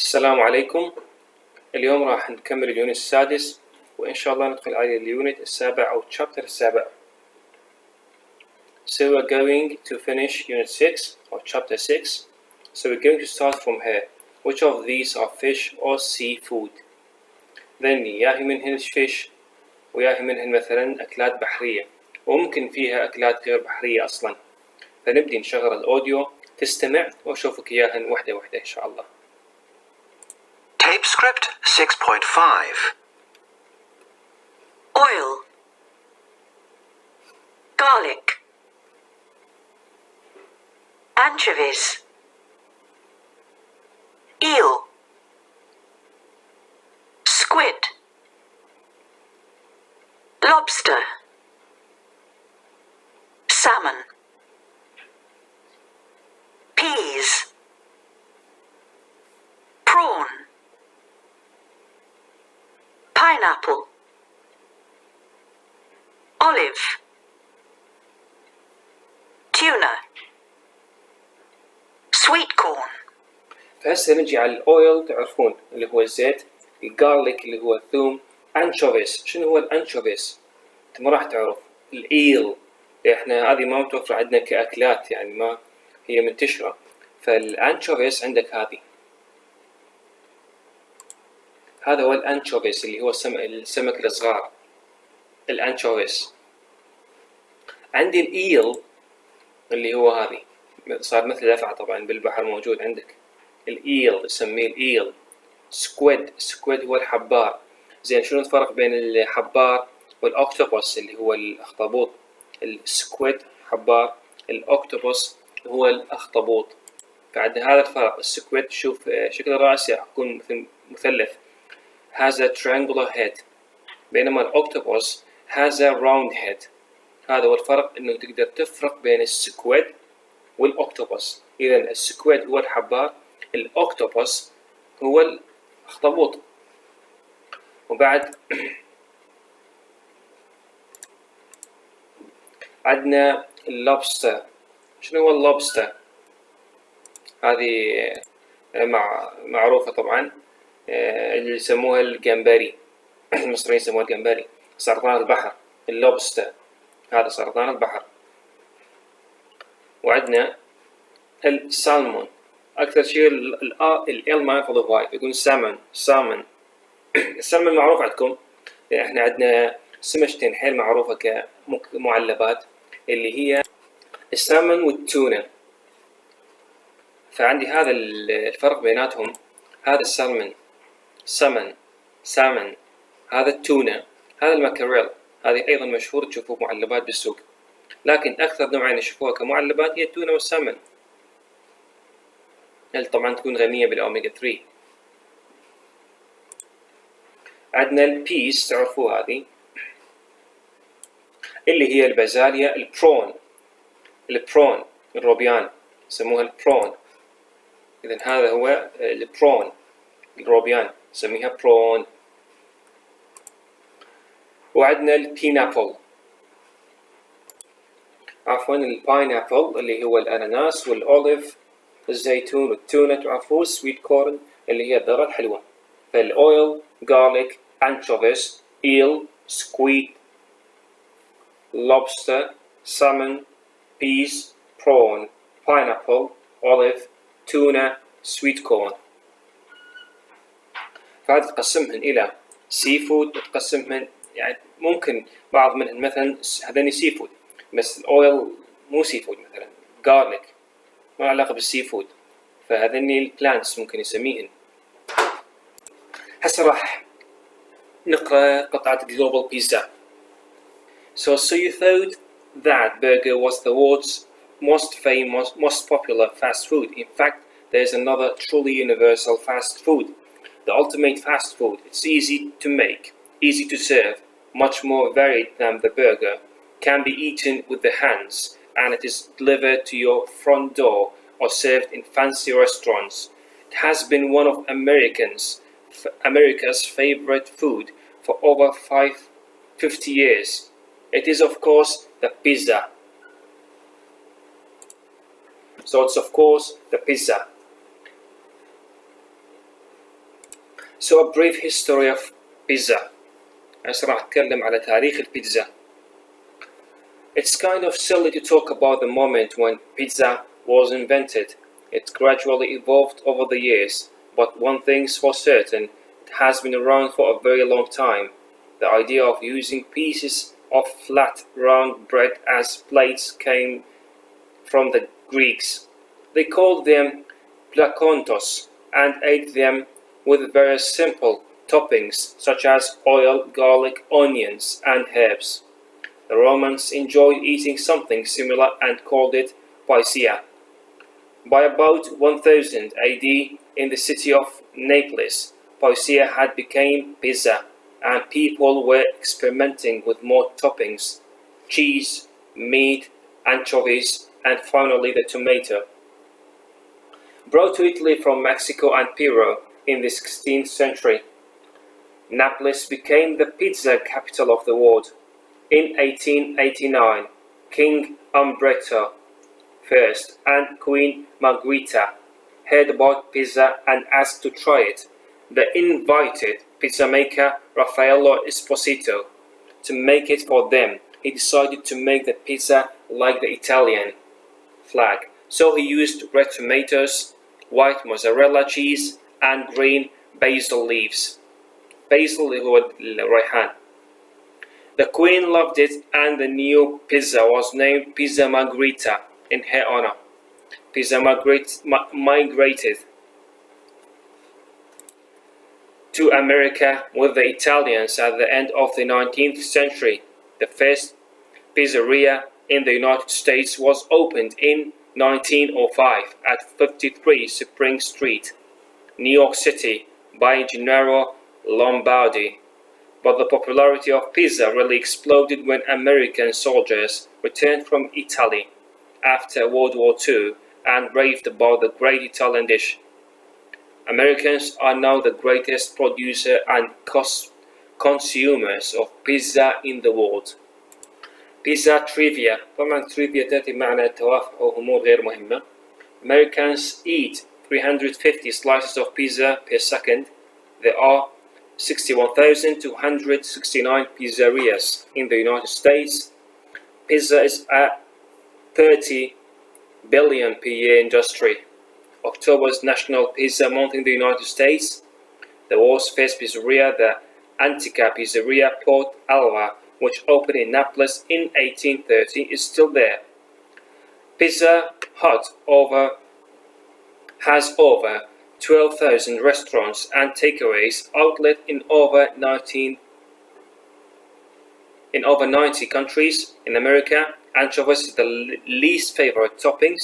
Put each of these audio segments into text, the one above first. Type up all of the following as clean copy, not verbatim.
السلام عليكم. اليوم راح نكمل اليونت السادس، وإن شاء الله ندخل على اليونت السابع أو chapter السابع. So we're going to finish unit 6 or chapter 6. So we're going to start from here. Which of these are fish or seafood? Then ياهي منهن fish وياهي منهن مثلا أكلات بحرية، وممكن فيها أكلات غير بحرية أصلا. فنبدي نشغل الأوديو تستمع وأشوفك إياهن واحدة واحدة إن شاء الله. Tape script 6.5. Oil, garlic, anchovies, eel, squid, lobster, salmon, peas, prawn, pineapple, olive, tuna, sweet corn, فهسه نجي على الأويل، تعرفون اللي هو الزيت، الجارليك اللي هو الثوم، أنشوفيس. شنو هو الأنشوفيس؟ أنت ما راح تعرف. الإيل إحنا هذه ما متوفرة عندنا كأكلات، يعني ما هي منتشرة. فالأنشوفيس عندك هذا هو الأنشوفيس اللي هو السمك الصغار، الأنشوفيس. عندي الإيل اللي هو هذه صار مثل الأفعى طبعا بالبحر موجود عندك. الإيل نسميه الإيل. سكويد هو الحبار. زين شنو الفرق بين الحبار والأوكتوبوس اللي هو الأخطبوط؟ السكويد حبار، الأوكتوبوس هو الأخطبوط. فعندنا هذا الفرق. السكويد شوف شكل رأسه يكون مثل مثلث، has a triangular head، بينما الأوكتوبوس has a round head. هذا هو الفرق، إنه تقدر تفرق بين السكويد والأوكتوبوس. إذا السكويد هو الحبار، الأوكتوبوس هو الأخطبوط. وبعد عندنا اللوبستر. شنو هو اللوبستر؟ هذه معروفة طبعا، اللي يسموها الجمبري. المصريين يسموها الجمبري، سرطان البحر. اللوبستر هذا سرطان البحر. وعندنا السالمون. أكثر شيء ال ما ينفض وايد، يقول سامن. السلمون معروف عندكم. احنا عندنا سمكتين حيل معروفة كمعلبات، اللي هي السالمون والتونة. فعندي هذا الفرق بيناتهم. هذا السالمون سامن، هذا التونة، هذا الماكريل. هذه أيضا مشهور تشوفوه معلبات بالسوق، لكن أكثر نوعين يشوفوها كمعلبات هي التونة والسالمون. طبعا تكون غنية بالأوميجا 3. عندنا البيس، تعرفوها هذه اللي هي البازاليا. البرون الروبيان يسموها البرون. إذن هذا هو البرون الروبيان نسميها برون. وعندنا البينابل، عفوا الباينابل اللي هو الأناناس، والأوليف الزيتون، والتونة تعرفوه، سويت كورن اللي هي الذرة الحلوة. فالأويل، garlic, anchovies, eel, squid, lobster, salmon, peas, prawn, pineapple, olive, tuna, sweet corn. فهذه تقسمهن إلى سي فود، وتقسمهن يعني ممكن بعض منهن مثلا هذني سي فود، بس الأويل مو سي فود. مثلا garlic ما علاقة بالسي فود، فهذني البلانتس ممكن يسميهن. هسه راح نقرأ قطعة Global Pizza. So you thought that burger was the world's most famous, most popular fast food. In fact, there's another truly universal fast food, the ultimate fast food. It's easy to make, easy to serve, much more varied than the burger, can be eaten with the hands, and it is delivered to your front door or served in fancy restaurants. It has been one of America's favorite food for over 50 years. It is of course the pizza. So it's of course the pizza. So a brief history of pizza. هسه راح أتكلم على تاريخ البيتزا. It's kind of silly to talk about the moment when pizza was invented. It gradually evolved over the years, but one thing's for certain, it has been around for a very long time. The idea of using pieces of flat, round bread as plates came from the Greeks. They called them plakontos and ate them with very simple toppings such as oil, garlic, onions, and herbs. The Romans enjoyed eating something similar and called it paella. By about 1000 AD, in the city of Naples, paella had become pizza, and people were experimenting with more toppings: cheese, meat, anchovies, and finally the tomato. Brought to Italy from Mexico and Peru in the 16th century, Naples became the pizza capital of the world. In 1889, King Umberto I and Queen Margherita heard about pizza and asked to try it. They invited pizza maker Raffaello Esposito to make it for them. He decided to make the pizza like the Italian flag, so he used red tomatoes, white mozzarella cheese, and green basil leaves. Basil هو الريحان. The queen loved it, and the new pizza was named Pizza Margherita in her honor. Pizza migrated to America with the Italians at the end of the 19th century. The first pizzeria in the United States was opened in 1905 at 53 Spring Street, New York City, by Gennaro Lombardi. But the popularity of pizza really exploded when American soldiers returned from Italy after World War II and raved about the great Italian dish. Americans are now the greatest producer and consumers of pizza in the world. Pizza trivia. طبعا trivia تأتي معنى توافق أو أمور غير مهمة. Americans eat 350 slices of pizza per second. There are 61,269 pizzerias in the United States. Pizza is a 30 billion per year industry. October's National Pizza Month in the United States. The world's first pizzeria, the Antica Pizzeria Port Alva, which opened in Naples in 1830, is still there. Pizza Hut has over 12,000 restaurants and takeaways outlet in over 90 countries. In America, anchovies is the least favorite topping.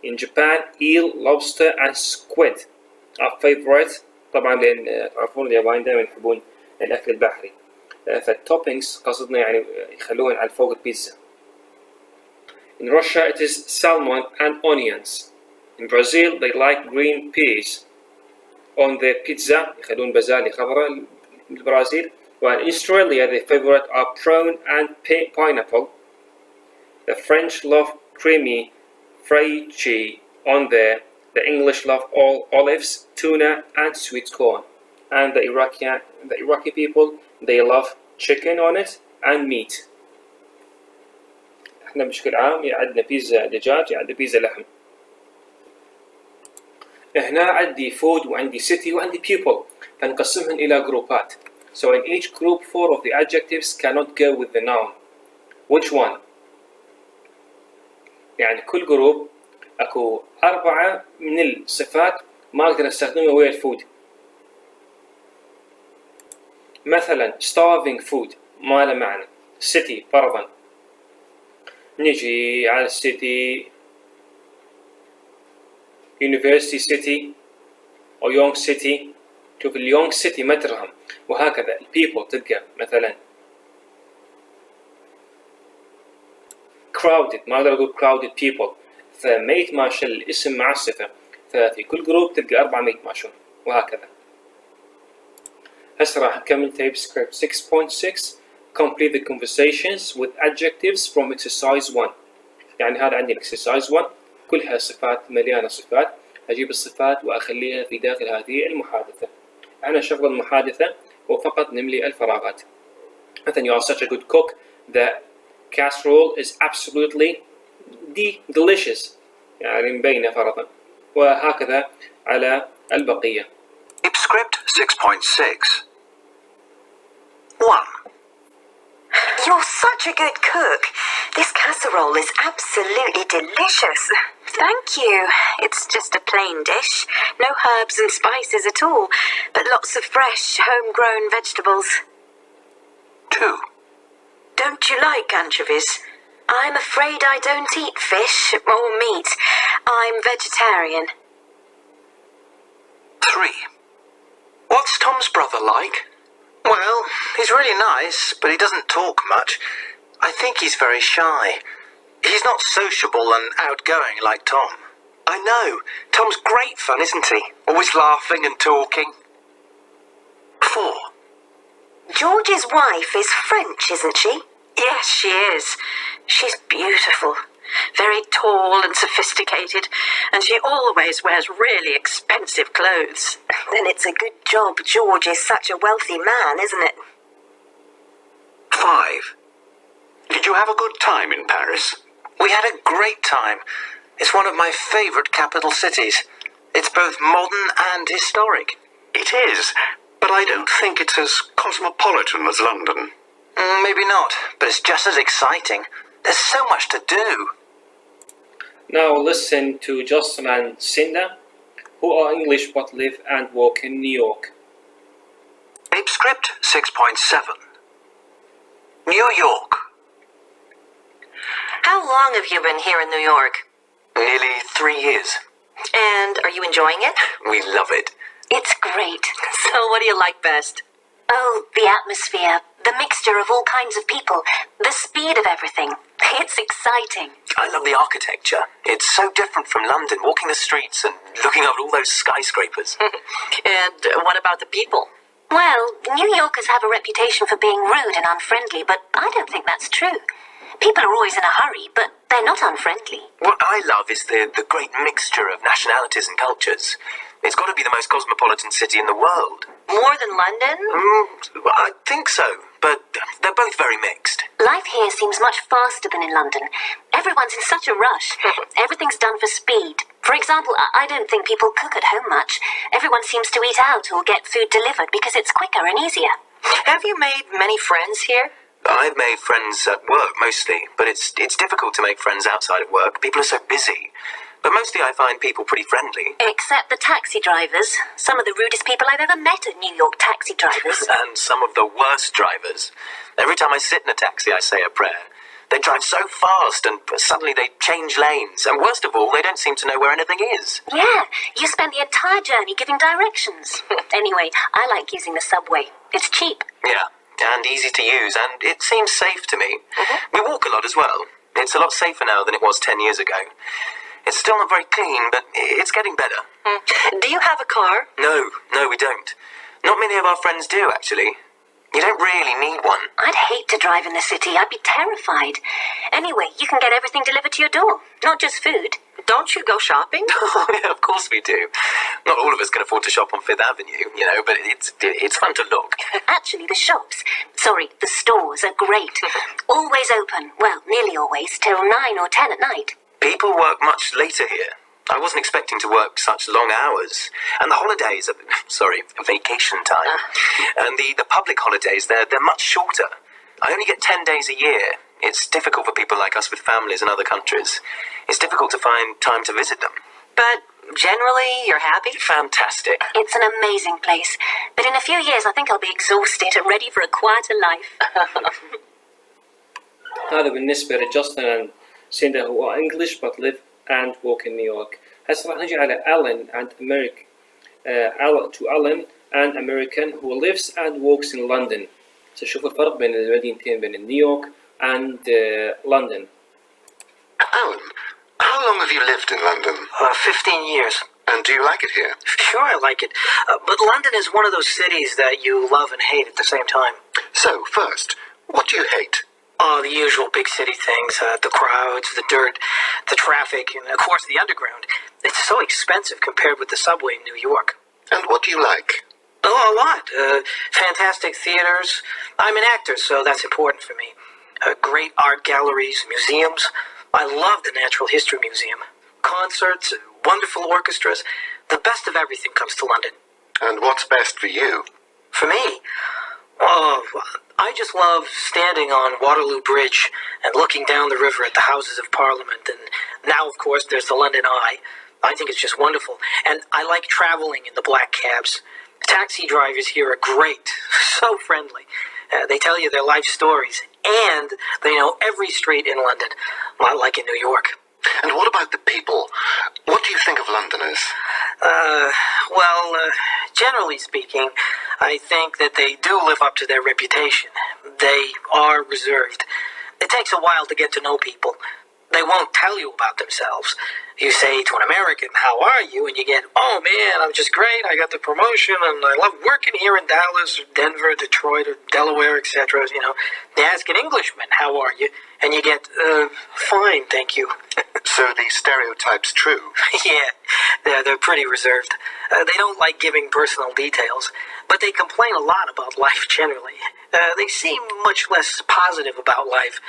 In Japan, eel, lobster, and squid are favorite. طبعا لأن تعرفون اليابان دائما يحبون الأكل البحري. فالتوبينجز قصدنا يعني يخلوهن على فوق البيتزا. In Russia, it is salmon and onions. In Brazil, they like green peas on their pizza. يخلون بازالي خضراء بالبرازيل. While in Australia, their favorite are prawn and pineapple. The French love creamy fraiche on there. The English love all olives, tuna, and sweet corn. And the Iraqi people, they love chicken on it and meat. احنا بشكل عام عندنا بيتزا دجاج، عندنا بيتزا لحم. هنا عندي food وعندي city وعندي people، فنقسمهم إلى جروبات. So in each group, 4 of the adjectives cannot go with the noun. Which one? يعني كل جروب اكو 4 من الصفات ما اقدر استخدمها ويا الفود. مثلا starving food ما له معنى. city فرضا نجي على السيتي university city او young city. شوف اليونغ city ما ترهم. وهكذا people تلقى مثلا crowded ما اقدر اقول crowded people. فما يتماشى الاسم مع الصفة، ففي كل جروب تلقى 4 ما يتماشون وهكذا. هسه راح نكمل TypeScript 6.6 complete the conversations with adjectives from exercise 1. يعني هذا عندي exercise 1 كلها صفات مليانة صفات، أجيب الصفات وأخليها في داخل هذه المحادثة. أنا شغل المحادثة وفقط نملي الفراغات. مثلا you are such a good cook, the casserole is absolutely delicious، يعني مبينة فرضا، وهكذا على البقية. Tape script 6.6. 1. You're such a good cook. This casserole is absolutely delicious. Thank you. It's just a plain dish. No herbs and spices at all, but lots of fresh, homegrown vegetables. 2. Don't you like anchovies? I'm afraid I don't eat fish or meat. I'm vegetarian. 3. What's Tom's brother like? Well, he's really nice, but he doesn't talk much. I think he's very shy. He's not sociable and outgoing like Tom. I know. Tom's great fun, isn't he? Always laughing and talking. 4. George's wife is French, isn't she? Yes, she is. She's beautiful. Very tall and sophisticated, and she always wears really expensive clothes. Then it's a good job George is such a wealthy man, isn't it? 5. Did you have a good time in Paris? We had a great time. It's one of my favourite capital cities. It's both modern and historic. It is, but I don't think it's as cosmopolitan as London. Maybe not, but it's just as exciting. There's so much to do. Now listen to Justin and Cinda, who are English but live and work in New York. Tape script 6.7. New York. How long have you been here in New York? Nearly 3 years. And are you enjoying it? We love it. It's great. So what do you like best? Oh, the atmosphere, the mixture of all kinds of people, the speed of everything. It's exciting. I love the architecture. It's so different from London, walking the streets and looking over all those skyscrapers. And what about the people? Well, New Yorkers have a reputation for being rude and unfriendly, but I don't think that's true. People are always in a hurry, but they're not unfriendly. What I love is the great mixture of nationalities and cultures. It's got to be the most cosmopolitan city in the world. More than London? I think so, but they're both very mixed. Life here seems much faster than in London. Everyone's in such a rush. Everything's done for speed. For example, I don't think people cook at home much. Everyone seems to eat out or get food delivered because it's quicker and easier. Have you made many friends here? I've made friends at work mostly, but it's difficult to make friends outside of work. People are so busy. But mostly I find people pretty friendly. Except the taxi drivers. Some of the rudest people I've ever met are New York taxi drivers. And some of the worst drivers. Every time I sit in a taxi, I say a prayer. They drive so fast and suddenly they change lanes. And worst of all, they don't seem to know where anything is. Yeah, you spend the entire journey giving directions. Anyway, I like using the subway. It's cheap. Yeah, and easy to use, and it seems safe to me. We walk a lot as well. It's a lot safer now than it was 10 years ago. It's still not very clean, but it's getting better. Do you have a car? No, we don't. Not many of our friends do, actually. You don't really need one. I'd hate to drive in the city. I'd be terrified. Anyway, you can get everything delivered to your door, not just food. Don't you go shopping? Oh, yeah, of course we do. Not all of us can afford to shop on Fifth Avenue, but it's fun to look. Actually, the stores are great. Always open, well, nearly always, till 9 or 10 at night. People work much later here. I wasn't expecting to work such long hours. And the holidays, vacation time. And the public holidays, they're much shorter. I only get 10 days a year. It's difficult for people like us with families in other countries. It's difficult to find time to visit them. But generally, you're happy? Fantastic. It's an amazing place. But in a few years, I think I'll be exhausted and ready for a quieter life. هذا بالنسبة لجاستن سيندا هو English but live and work in New York. هسه راح نجي على Alan and Alan and American who lives and works in London. شوف الفرق بين المدينتين بين نيويورك and London. Alan, how long have you lived in London? 15 years. And do you like it here? Sure, I like it. But London is one of those cities that you love and hate at the same time. So, first, what do you hate? Oh, the usual big city things, the crowds, the dirt, the traffic, and of course the underground. It's so expensive compared with the subway in New York. And what do you like? Oh, a lot. Fantastic theaters. I'm an actor, so that's important for me. Great art galleries, museums. I love the Natural History Museum. Concerts, wonderful orchestras. The best of everything comes to London. And what's best for you? For me, oh, I just love standing on Waterloo Bridge and looking down the river at the Houses of Parliament. And now, of course, there's the London Eye. I think it's just wonderful. And I like traveling in the black cabs. Taxi drivers here are great, so friendly. They tell you their life stories, and they know every street in London, not like in New York. And what about the people? What do you think of Londoners? Generally speaking, I think that they do live up to their reputation. They are reserved. It takes a while to get to know people. They won't tell you about themselves. You say to an American, "How are you?" and you get, "Oh man, I'm just great. I got the promotion and I love working here in Dallas or Denver, Detroit or Delaware, etc." You know, they ask an Englishman, "How are you?" and you get, "Fine, thank you." So the stereotype's true. Yeah, they're pretty reserved. They don't like giving personal details, but they complain a lot about life generally. They seem much less positive about life,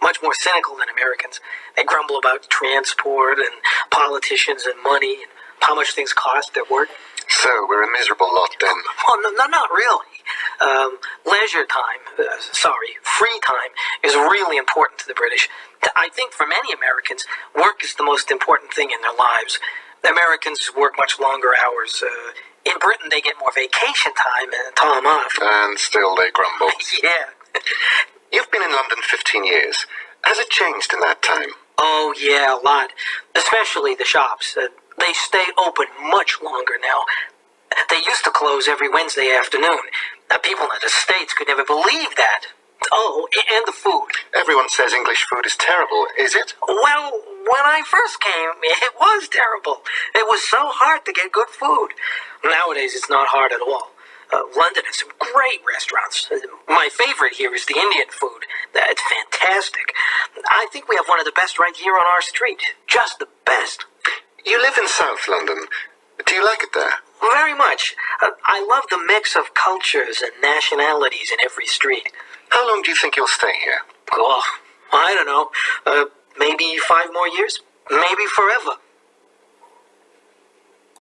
much more cynical than Americans. They grumble about transport and politicians and money and how much things cost their work. So we're a miserable lot then. Well, no, not really. Leisure time, free time is really important to the British. I think for many Americans, work is the most important thing in their lives. Americans work much longer hours. In Britain, they get more vacation time and time off. And still they grumble. Yeah. You've been in London 15 years. Has it changed in that time? Oh, yeah, a lot. Especially the shops. They stay open much longer now. They used to close every Wednesday afternoon. People in the States could never believe that. Oh, and the food. Everyone says English food is terrible. Is it? Well, when I first came, it was terrible. It was so hard to get good food. Nowadays, it's not hard at all. London has some great restaurants. My favorite here is the Indian food. It's fantastic. I think we have one of the best right here on our street. Just the best. You live in South London. Do you like it there? Very much. I love the mix of cultures and nationalities in every street. How long do you think you'll stay here? Oh, I don't know. Maybe 5 more years? Maybe forever.